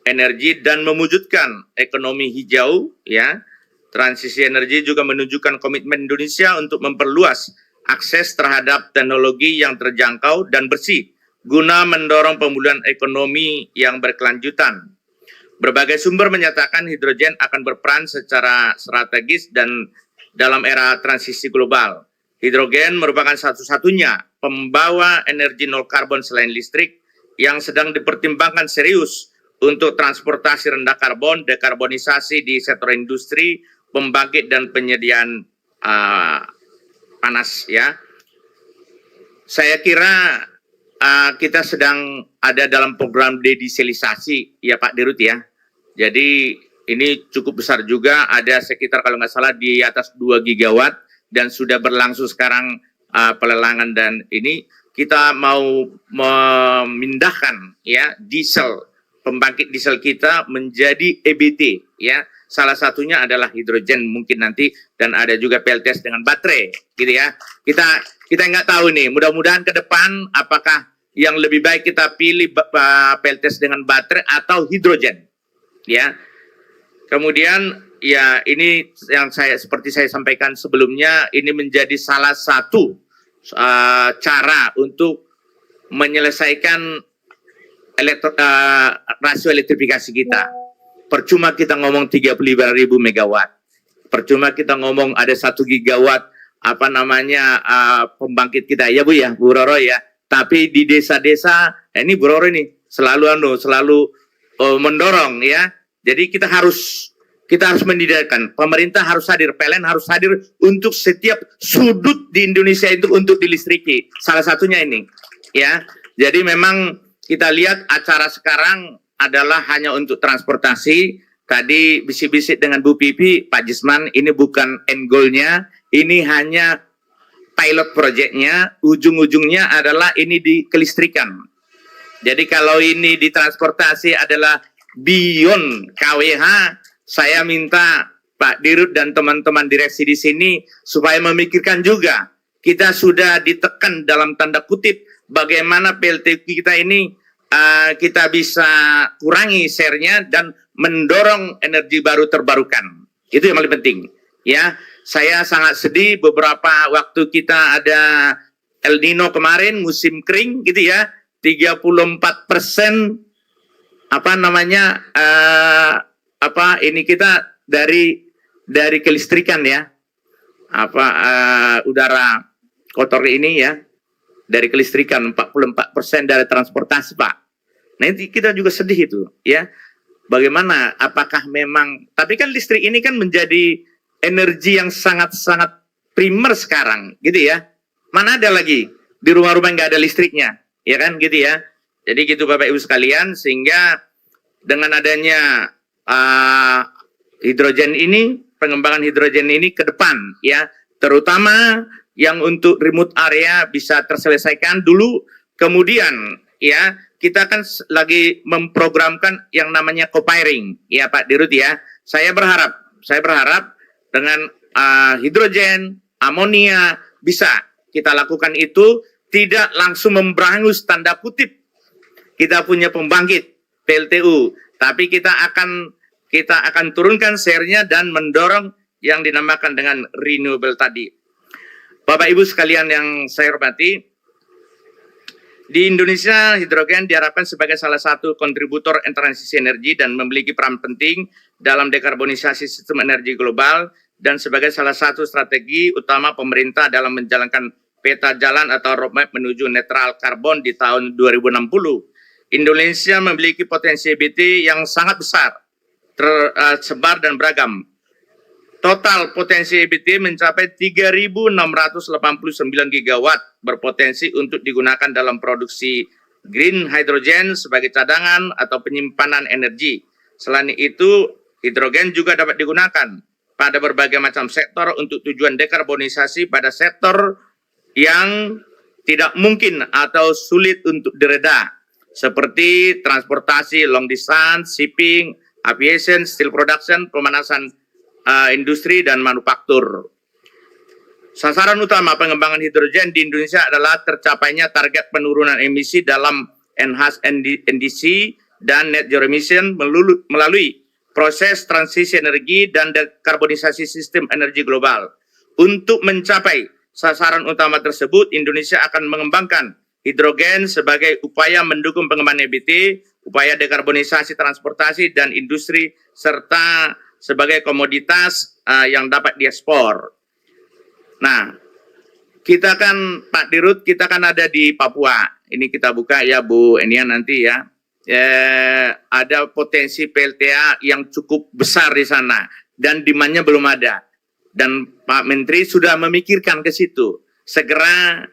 energi dan mewujudkan ekonomi hijau ya. Transisi energi juga menunjukkan komitmen Indonesia untuk memperluas akses terhadap teknologi yang terjangkau dan bersih guna mendorong pemulihan ekonomi yang berkelanjutan. Berbagai sumber menyatakan hidrogen akan berperan secara strategis dan dalam era transisi global. Hidrogen merupakan satu-satunya pembawa energi nol karbon selain listrik yang sedang dipertimbangkan serius untuk transportasi rendah karbon, dekarbonisasi di sektor industri, pembangkit dan penyediaan panas ya. Saya kira kita sedang ada dalam program dedieselisasi ya Pak Dirut ya. Jadi ini cukup besar juga, ada sekitar kalau nggak salah di atas 2 gigawatt dan sudah berlangsung sekarang pelelangan, dan ini kita mau memindahkan ya diesel, pembangkit diesel kita menjadi EBT ya. Salah satunya adalah hidrogen mungkin nanti, dan ada juga PLTS dengan baterai gitu ya. Kita nggak tahu nih, mudah-mudahan ke depan apakah yang lebih baik kita pilih PLTS dengan baterai atau hidrogen ya. Kemudian ya ini yang seperti saya sampaikan sebelumnya, ini menjadi salah satu cara untuk menyelesaikan rasio elektrifikasi kita. Percuma kita ngomong 35.000 megawatt, percuma kita ngomong ada 1 gigawatt pembangkit kita ya Bu ya, Bu Roro ya. Tapi di desa-desa ini Bu Roro ini selalu mendorong ya. Jadi kita harus mendirikan, pemerintah harus hadir, PLN harus hadir untuk setiap sudut di Indonesia itu untuk dilistriki. Salah satunya ini ya. Jadi memang kita lihat acara sekarang adalah hanya untuk transportasi. Tadi bisik-bisik dengan Bu Pipi, Pak Jisman, ini bukan end goal-nya, ini hanya pilot project-nya, ujung-ujungnya adalah ini di kelistrikan. Jadi kalau ini di transportasi adalah beyond KWH, saya minta Pak Dirut dan teman-teman direksi di sini supaya memikirkan juga. Kita sudah ditekan dalam tanda kutip bagaimana PLTU kita ini kita bisa kurangi share-nya dan mendorong energi baru terbarukan. Itu yang paling penting. Ya, saya sangat sedih beberapa waktu kita ada El Nino kemarin, musim kering gitu ya, 34% ini kita dari kelistrikan ya. Udara kotor ini ya. Dari kelistrikan, 44% dari transportasi Pak. Nah kita juga sedih itu ya. Bagaimana, apakah memang, tapi kan listrik ini kan menjadi energi yang sangat-sangat primer sekarang gitu ya. Mana ada lagi di rumah-rumah nggak ada listriknya, ya kan gitu ya. Jadi gitu Bapak Ibu sekalian, sehingga dengan adanya hidrogen ini, pengembangan hidrogen ini ke depan ya, terutama yang untuk remote area bisa terselesaikan dulu, kemudian ya kita kan lagi memprogramkan yang namanya co-firing ya Pak Dirut ya. Saya berharap dengan hidrogen, amonia bisa kita lakukan itu, tidak langsung memberangus tanda kutip kita punya pembangkit PLTU, tapi kita akan turunkan share-nya dan mendorong yang dinamakan dengan renewable tadi. Bapak Ibu sekalian yang saya hormati, di Indonesia hidrogen diharapkan sebagai salah satu kontributor transisi energi dan memiliki peran penting dalam dekarbonisasi sistem energi global, dan sebagai salah satu strategi utama pemerintah dalam menjalankan peta jalan atau roadmap menuju netral karbon di tahun 2060. Indonesia memiliki potensi EBT yang sangat besar, tersebar dan beragam. Total potensi EBT mencapai 3.689 gigawatt, berpotensi untuk digunakan dalam produksi green hydrogen sebagai cadangan atau penyimpanan energi. Selain itu, hidrogen juga dapat digunakan pada berbagai macam sektor untuk tujuan dekarbonisasi pada sektor yang tidak mungkin atau sulit untuk direda, seperti transportasi, long distance, shipping, aviation, steel production, pemanasan industri dan manufaktur. Sasaran utama pengembangan hidrogen di Indonesia adalah tercapainya target penurunan emisi dalam Enhanced NDC dan Net Zero Emission melalui proses transisi energi dan dekarbonisasi sistem energi global. Untuk mencapai sasaran utama tersebut, Indonesia akan mengembangkan hidrogen sebagai upaya mendukung pengembangan EBT, upaya dekarbonisasi transportasi dan industri, serta sebagai komoditas yang dapat diekspor. Nah, kita kan Pak Dirut, kita kan ada di Papua. Ini kita buka ya Bu Enia nanti ya. Ada potensi PLTA yang cukup besar di sana dan demand-nya belum ada. Dan Pak Menteri sudah memikirkan ke situ. Segera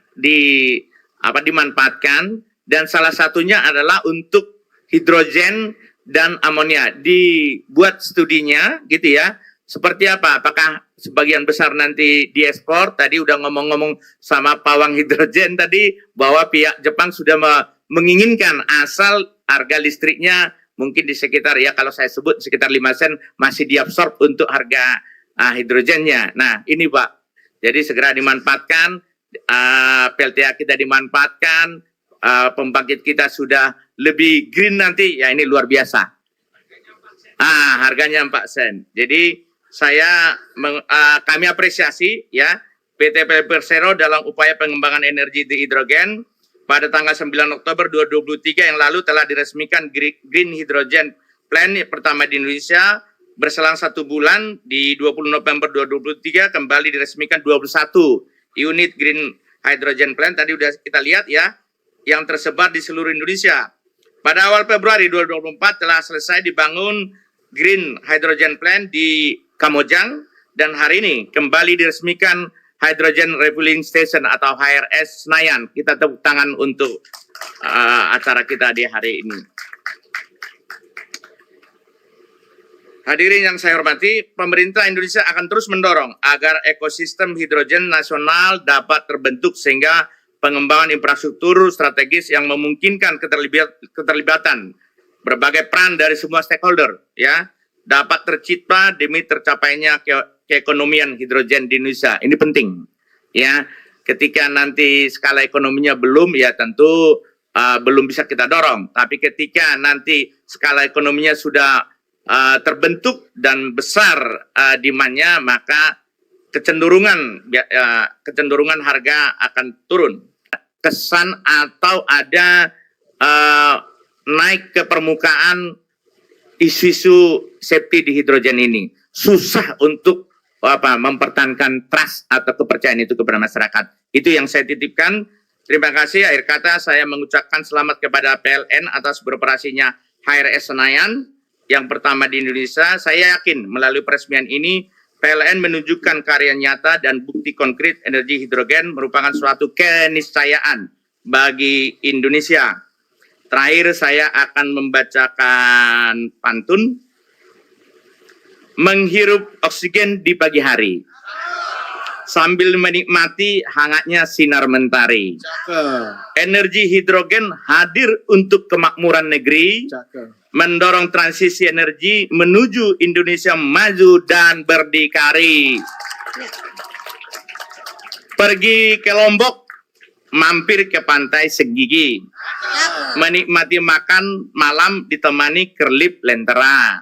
dimanfaatkan dan salah satunya adalah untuk hidrogen dan amonia. Dibuat studinya gitu ya. Seperti apa? Apakah sebagian besar nanti diekspor? Tadi udah ngomong-ngomong sama pawang hidrogen tadi bahwa pihak Jepang sudah menginginkan asal harga listriknya mungkin di sekitar ya kalau saya sebut sekitar 5 sen masih diabsorb untuk harga hidrogennya. Nah ini Pak, jadi segera dimanfaatkan, PLTA kita dimanfaatkan, pembangkit kita sudah lebih green nanti, ya ini luar biasa. Harganya 4 sen. Jadi kami apresiasi ya PT PLN Persero dalam upaya pengembangan energi di hidrogen. Pada tanggal 9 Oktober 2023 yang lalu telah diresmikan Green Hydrogen Plan pertama di Indonesia. Berselang 1 bulan di 20 November 2023 kembali diresmikan 21 unit Green Hydrogen Plant. Tadi udah kita lihat ya, yang tersebar di seluruh Indonesia. Pada awal Februari 2024 telah selesai dibangun Green Hydrogen Plant di Kamojang dan hari ini kembali diresmikan Hydrogen Refueling Station atau HRS Senayan. Kita tepuk tangan untuk acara kita di hari ini. Hadirin yang saya hormati, pemerintah Indonesia akan terus mendorong agar ekosistem hidrogen nasional dapat terbentuk sehingga pengembangan infrastruktur strategis yang memungkinkan keterlibatan berbagai peran dari semua stakeholder ya dapat tercipta demi tercapainya keekonomian hidrogen di Indonesia. Ini penting ya. Ketika nanti skala ekonominya belum ya tentu belum bisa kita dorong. Tapi ketika nanti skala ekonominya sudah terbentuk dan besar demand-nya, maka kecenderungan harga akan turun. Kesan atau ada naik ke permukaan isu-isu safety di hidrogen ini. Susah untuk mempertahankan trust atau kepercayaan itu kepada masyarakat. Itu yang saya titipkan. Terima kasih. Akhir kata saya mengucapkan selamat kepada PLN atas beroperasinya HRS Senayan yang pertama di Indonesia. Saya yakin melalui peresmian ini PLN menunjukkan karya nyata dan bukti konkret energi hidrogen merupakan suatu keniscayaan bagi Indonesia. Terakhir saya akan membacakan pantun. Menghirup oksigen di pagi hari sambil menikmati hangatnya sinar mentari. Energi hidrogen hadir untuk kemakmuran negeri. Mendorong transisi energi menuju Indonesia maju dan berdikari. Pergi ke Lombok, mampir ke pantai Segigi. Menikmati makan malam ditemani kerlip lentera.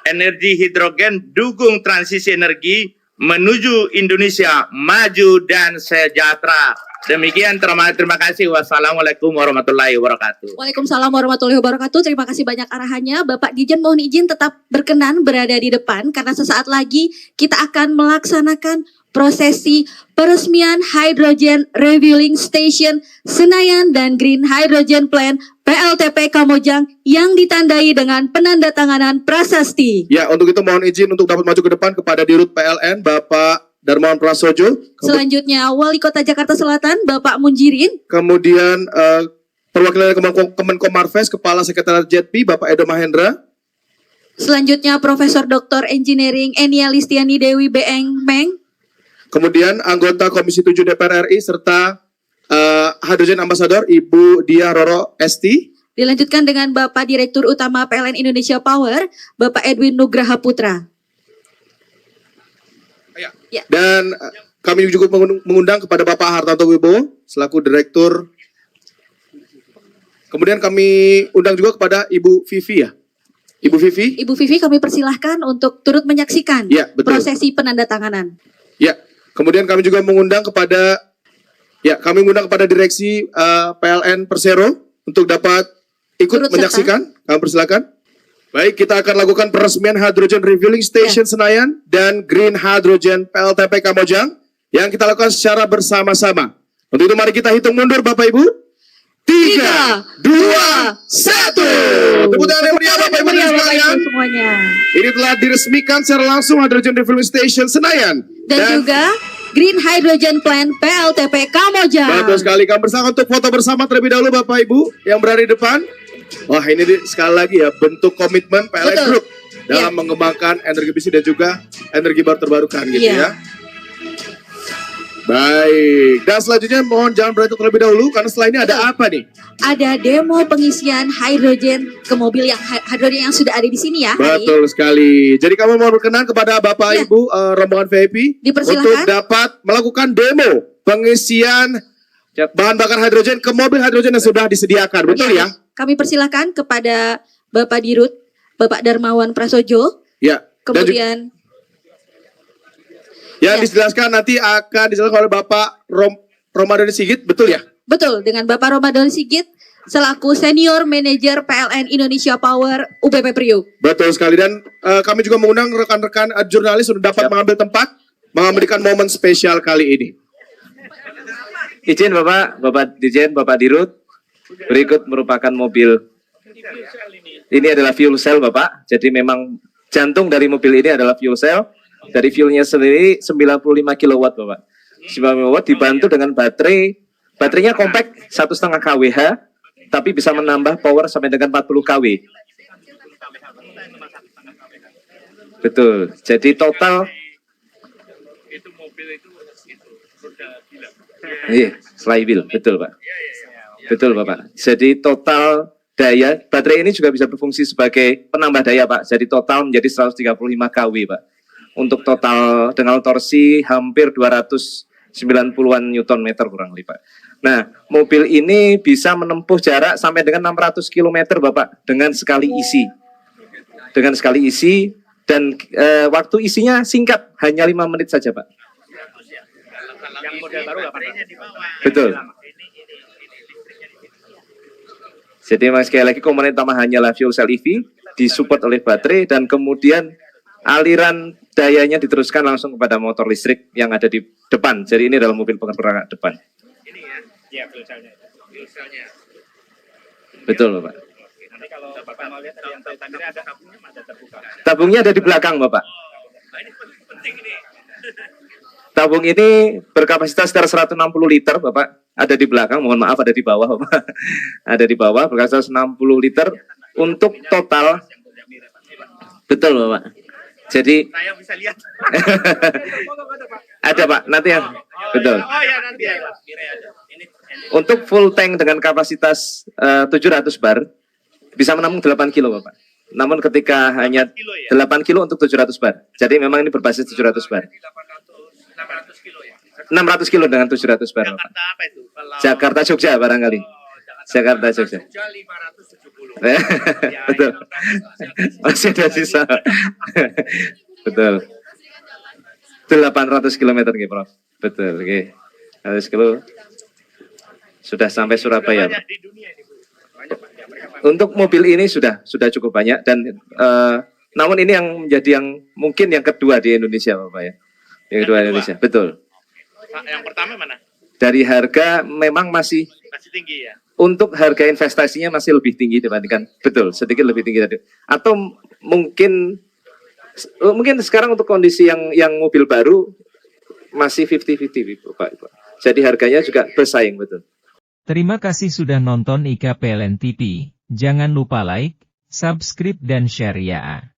Energi hidrogen dukung transisi energi menuju Indonesia maju dan sejahtera. Demikian, terima kasih. Wassalamualaikum warahmatullahi wabarakatuh. Waalaikumsalam warahmatullahi wabarakatuh. Terima kasih banyak arahannya. Bapak Dirjen mohon izin tetap berkenan berada di depan karena sesaat lagi kita akan melaksanakan prosesi peresmian Hydrogen Refueling Station Senayan dan Green Hydrogen Plant PLTP Kamojang yang ditandai dengan penandatanganan prasasti. Ya, untuk itu mohon izin untuk dapat maju ke depan kepada Dirut PLN Bapak Darmawan Prasojo. Selanjutnya Wali Kota Jakarta Selatan Bapak Munjirin. Kemudian perwakilan Kemenkomarves Kepala Sekretariat JETPI Bapak Edo Mahendra. Selanjutnya Profesor Dr. Engineering Enia Listiani Dewi Beeng Meng. Kemudian anggota Komisi 7 DPR RI serta Hydrogen Ambassador Ibu Dia Roro Esti. Dilanjutkan dengan Bapak Direktur Utama PLN Indonesia Power Bapak Edwin Nugraha Putra. Ya. Dan kami juga mengundang kepada Bapak Hartanto Wibowo selaku Direktur. Kemudian kami undang juga kepada Ibu Vivi ya. Ibu Vivi. Ibu Vivi kami persilahkan untuk turut menyaksikan ya, prosesi penandatanganan. Ya, kemudian kami juga mengundang kepada Direksi PLN Persero untuk dapat ikut menyaksikan. Kami persilakan. Baik, kita akan lakukan peresmian Hydrogen Refueling Station Senayan dan Green Hydrogen PLTP Kamojang yang kita lakukan secara bersama-sama. Untuk itu mari kita hitung mundur Bapak Ibu. 3, 2, 1. Tepuk tangan yang meriah Bapak Ibu dan sekalian. Semuanya. Ini telah diresmikan secara langsung Hydrogen Refueling Station Senayan. Dan juga Green Hydrogen Plant PLTP Kamojang. Betul sekali. Kami bersama untuk foto bersama terlebih dahulu Bapak Ibu yang berada di depan. Wah ini sekali lagi ya bentuk komitmen PLN Betul. Group dalam mengembangkan energi bersih dan juga energi baru terbarukan gitu ya. Baik, dan selanjutnya mohon jangan beranjak terlebih dahulu karena setelah ini ada apa nih? Ada demo pengisian hidrogen ke mobil yang hidrogen yang sudah ada di sini ya. Hari. Betul sekali. Jadi kamu mohon berkenan kepada Bapak Ibu rombongan VIP Dipersilakan. untuk dapat melakukan demo pengisian bahan bakar hidrogen ke mobil hidrogen yang sudah disediakan. Betul ya? Kami persilakan kepada Bapak Dirut, Bapak Darmawan Prasojo. Ya. Kemudian Yang dijelaskan nanti akan dijelaskan oleh Bapak Ramadan Sigit, betul ya? betul dengan Bapak Ramadan Sigit selaku Senior Manager PLN Indonesia Power UBP Priuk. Betul sekali dan kami juga mengundang rekan-rekan jurnalis untuk dapat mengambil tempat memberikan momen spesial kali ini. Izin Bapak Dirjen, Bapak Dirut, berikut merupakan mobil. Ini adalah fuel cell Bapak, jadi memang jantung dari mobil ini adalah fuel cell. Dari fuelnya sendiri 95 kW Bapak. 95 kW dibantu dengan baterai. Baterainya compact 1,5 kWh, tapi bisa menambah power sampai dengan 40 kW. Betul. Jadi total flywheel, betul Pak. Betul Bapak. Jadi total daya baterai ini juga bisa berfungsi sebagai penambah daya Pak. Jadi total menjadi 135 kW Pak. Untuk total dengan torsi hampir 290-an Newton meter kurang lebih Pak. Nah, mobil ini bisa menempuh jarak sampai dengan 600 km Bapak dengan sekali isi. Dengan sekali isi dan waktu isinya singkat, hanya 5 menit saja Pak. Yang model baru Betul. Jadi memang sekali lagi komponen utama hanyalah fuel cell EV, disupport oleh baterai dan kemudian aliran dayanya diteruskan langsung kepada motor listrik yang ada di depan. Jadi ini adalah mobil penggerak depan. Ini ya? Iya, fuel cell-nya. Betul, Bapak. Nanti kalau Bapak mau lihat yang tadi ada tabungnya ada terbuka. Tabungnya ada di belakang, Bapak. Nah, ini penting ini. Tabung ini berkapasitas sekitar 160 liter, Bapak. Ada di belakang, mohon maaf ada di bawah, Bapak. Ada di bawah, berkapasitas 60 liter untuk total. Betul, Bapak. Jadi Saya bisa lihat. ada Pak, nanti yang betul. Oh ya nanti ya. Ini Untuk full tank dengan kapasitas 700 bar bisa menampung 8 kilo Bapak. Namun ketika hanya 8 kilo untuk 700 bar. Jadi memang ini berbasis 700 bar. 600 kilo ya. 600 kilo dengan 700 bar Bapak. Jakarta apa itu? Kalau Jakarta Jogja barangkali. Jakarta Jogja. 570. Betul. Masih ada sisa. Betul. 800 km gitu, Prof. Betul, oke. 100 kilo. Sudah sampai Surabaya. Pak. Untuk mobil ini sudah cukup banyak dan namun ini yang menjadi yang mungkin yang kedua di Indonesia, Bapak ya. Yang kedua di Indonesia, betul. Yang pertama mana? Dari harga memang masih Tinggi ya. untuk harga investasinya masih lebih tinggi dibandingkan, betul, sedikit lebih tinggi tadi. Atau mungkin sekarang untuk kondisi yang mobil baru masih 50-50 Pak. Jadi harganya juga bersaing, betul. Terima kasih sudah nonton IKA PLN TV. Jangan lupa like, subscribe dan share ya.